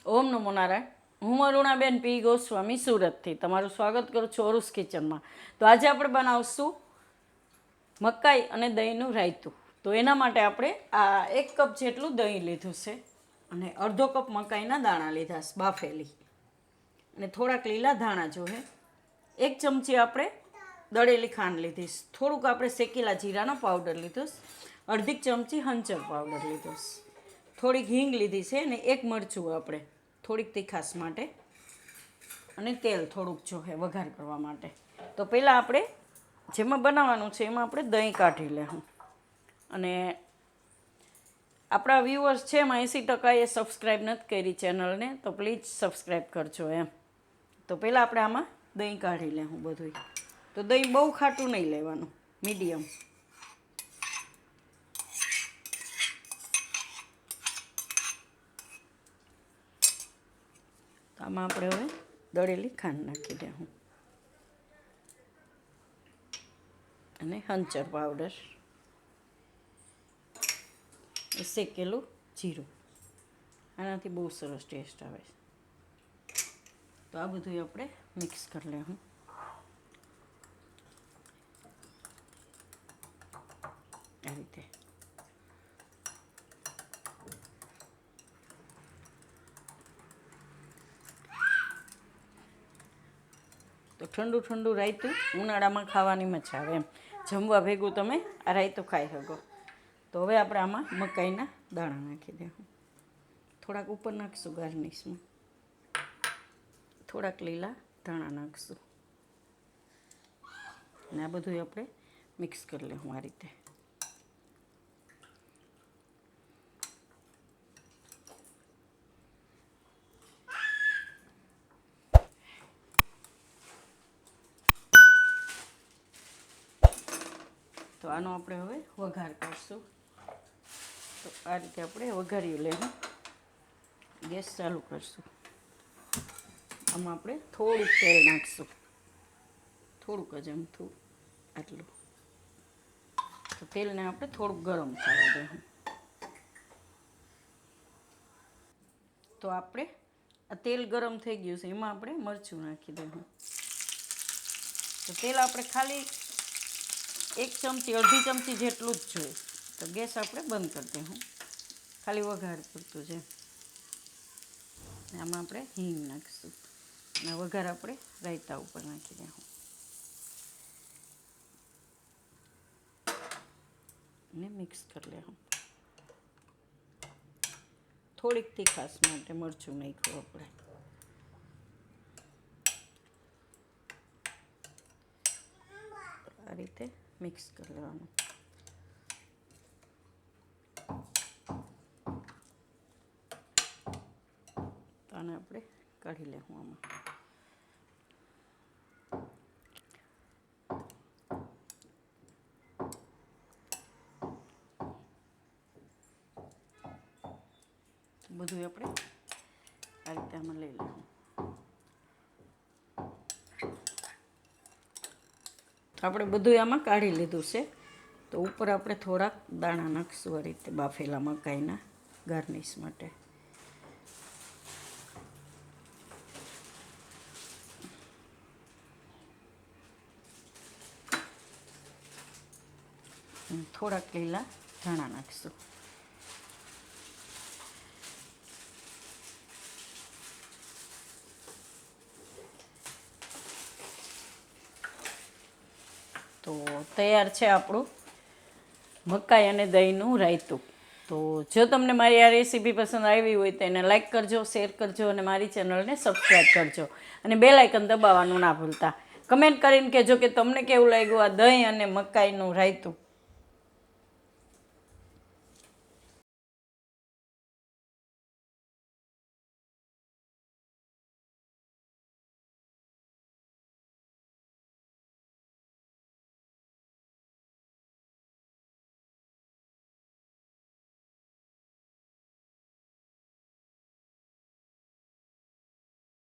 ઓમ નમો નારાયણ. હું અરુણાબેન પી ગોસ્વામી સુરતથી તમારું સ્વાગત કરું છું ઓરુસ કિચનમાં. તો આજે આપણે બનાવશું મકાઈ અને દહીંનું રાયતું. તો એના માટે આપણે આ 1 કપ જેટલું દહીં લીધું છે અને અડધો કપ મકાઈના દાણા લીધા છે બાફેલી, અને થોડાક લીલા ધાણા જોહે. 1 ચમચી આપણે દળેલી ખાંડ લીધી છે. થોડુંક આપણે શેકેલા જીરાનો પાવડર લીધો છે. અડધી ચમચી હંચર પાવડર લીધો છે. થોડીક હિંગ લીધી છે અને 1 મરચું આપણે થોડીક તીખાશ માટે, અને તેલ થોડુંક જોહે વઘાર કરવા માટે. તો પહેલાં આપણે જેમાં બનાવવાનું છે એમાં આપણે દહીં કાઢી લેવું. અને આપણા વ્યૂઅર્સ છે એમાં 80% એ સબસ્ક્રાઈબ નથી કરી ચેનલને, તો પ્લીઝ સબસ્ક્રાઈબ કરજો એમ. તો પહેલાં આપણે આમાં દહીં કાઢી લેવું બધું. તો દહીં બહુ ખાટું નહીં લેવાનું, મીડિયમ. તો આમાં આપણે હવે દળેલી ખાંડ નાખી દેવું અને હંચર પાવડર, શેકેલું જીરું. આનાથી બહુ સરસ ટેસ્ટ આવે છે. તો આ બધું આપણે મિક્સ કરી લેવું આ રીતે. તો ઠંડુ ઠંડુ રાયતું ઉનાળામાં ખાવાની મજા આવે એમ. જમવા ભેગું તમે આ રાયતું ખાઈ શકો. તો હવે આપણે આમાં મકાઈના દાણા નાખી દેવું. થોડાક ઉપર નાખીશું ગાર્નિશમાં. થોડાક લીલા ધાણા નાખીશું અને આ બધું આપણે મિક્સ કરી લેવું આ રીતે. તો આનો આપણે હવે વઘાર કરીશું. તો આ રીતે આપણે વઘારી લેવું. ગેસ ચાલુ કરીશું. આમાં આપણે થોડુંક તેલ નાખીશું, થોડુંક જ અમથું આટલું. તો તેલને આપણે થોડુંક ગરમ થવા દેવું. તો આપણે આ તેલ ગરમ થઈ ગયું છે, એમાં આપણે મરચું નાખી દેવું. તો તેલ આપણે ખાલી 1 ચમચી અડધી ચમચી જેટલું જ જોઈએ. તો ગેસ આપણે બંધ કરી દેવું, ખાલી વઘાર પૂરતું છે. આમાં આપણે હિંગ નાખીશું અને વઘાર આપણે રાયતા ઉપર નાખી દેવું અને મિક્સ કરી લેવું. થોડીક તીખાશ માટે મરચું નાખ્યું આપણે. આ રીતે મિક્સ કરી લેવાનું. તો આને આપણે કાઢી લેવું આમાં. બધું આપણે આ રીતે આમાં લઈ લેવું. આપણે બધું આમાં કાઢી લીધું છે. તો ઉપર આપણે થોડાક દાણા નાખીશું આ રીતે બાફેલા મકાઈના ગાર્નિશ માટે. થોડાક લીલા ધાણા નાખીશું. તો તૈયાર છે આપણું મકાઈ અને દહીંનું રાયતું. તો જો તમને મારી આ રેસીપી પસંદ આવી હોય તો એને લાઈક કરજો, શેર કરજો અને મારી ચેનલને સબસ્ક્રાઈબ કરજો. અને બેલ આઇકન દબાવવાનું ના ભૂલતા. કમેન્ટ કરીને કહેજો કે તમને કેવું લાગ્યું આ દહીં અને મકાઈનું રાયતું.